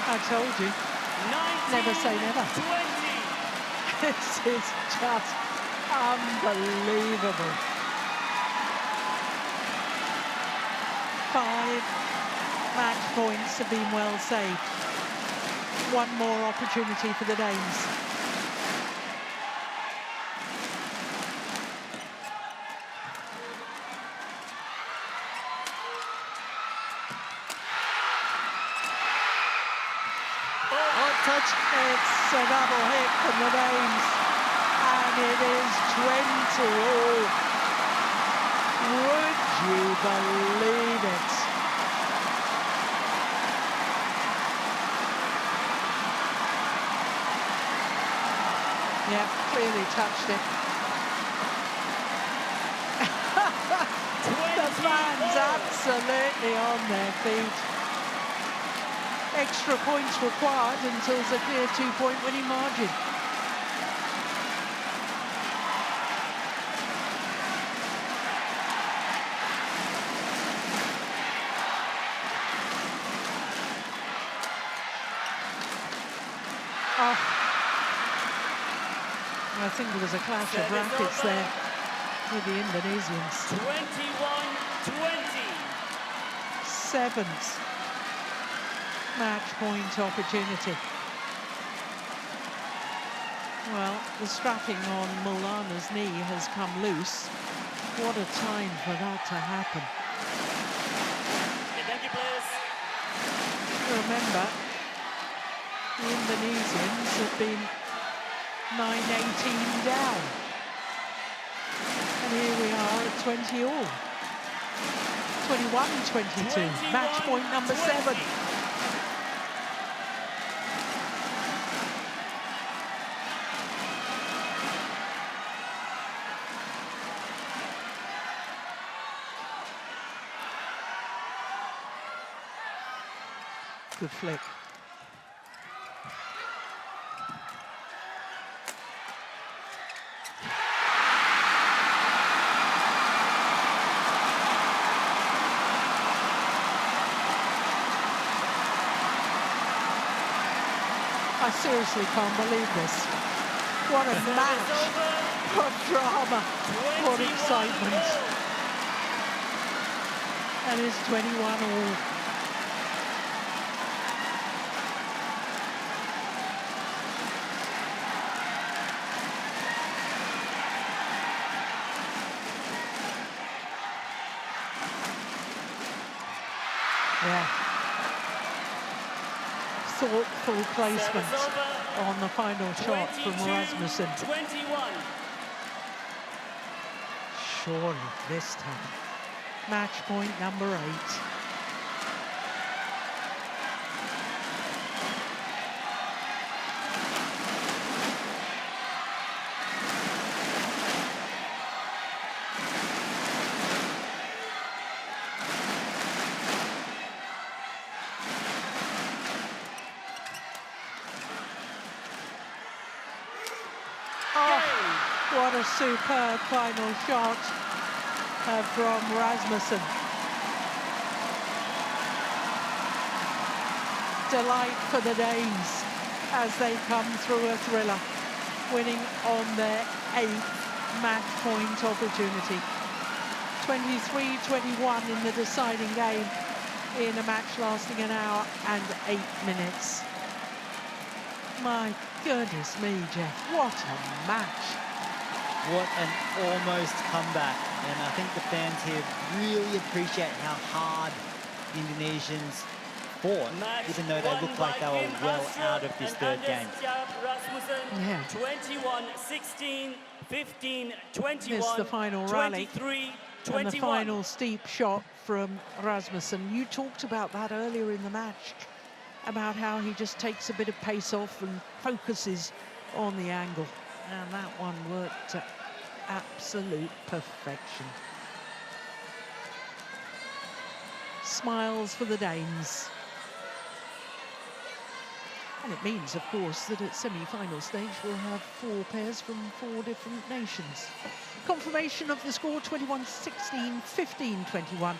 I told you, never say never. 20. This is just unbelievable. 5 match points have been well saved. One more opportunity for the Danes. Touch. It's a double hit from the Danes, and it is 20-all. Would you believe it? Yeah, clearly touched it. The fans absolutely on their feet. Extra points required until it's a clear 2-point winning margin. Oh, I think there was a clash of rackets there with the Indonesians. 21-20. 7th match point opportunity. Well, the strapping on Maulana's knee has come loose. What a time for that to happen. Thank you, players. Remember, the Indonesians have been 9-18 down. And here we are at 20-all. 21-22, match point number 7. Good flick. I seriously can't believe this. What a match. What drama. What excitement. And it's 21-all. Yeah. Thoughtful placement on the final shot from Rasmussen. 21. Surely this time. Match point number 8. What a superb final shot from Rasmussen. Delight for the Danes as they come through a thriller, winning on their 8th match point opportunity. 23-21 in the deciding game in a match lasting an hour and 8 minutes. My goodness me, Jeff, what a match. What an almost comeback. And I think the fans here really appreciate how hard the Indonesians fought, even though they looked like they were well out of this third game. Yeah. 21-16, 15-21, It's the final rally 23-21. and the final steep shot from Rasmussen. You talked about that earlier in the match, about how he just takes a bit of pace off and focuses on the angle. And that one worked to absolute perfection. Smiles for the Danes. And it means, of course, that at semi-final stage we'll have 4 pairs from 4 different nations. Confirmation of the score: 21-16, 15-21,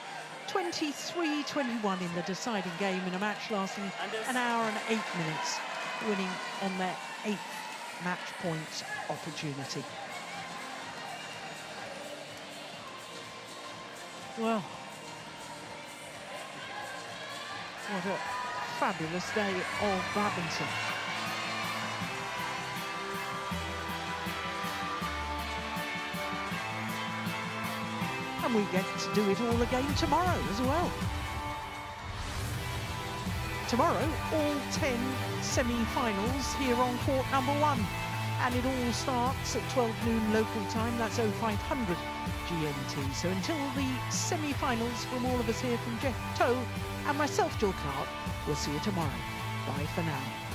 23-21 in the deciding game in a match lasting an hour and 8 minutes, winning on their 8th match point opportunity. Well, What a fabulous day of badminton. And we get to do it all again tomorrow as well. Tomorrow, all 10 semi-finals here on court number 1. And it all starts at 12 noon local time, that's 0500 GMT. So until the semi-finals, from all of us here from Jeff Toe and myself, Jill Clark, we'll see you tomorrow. Bye for now.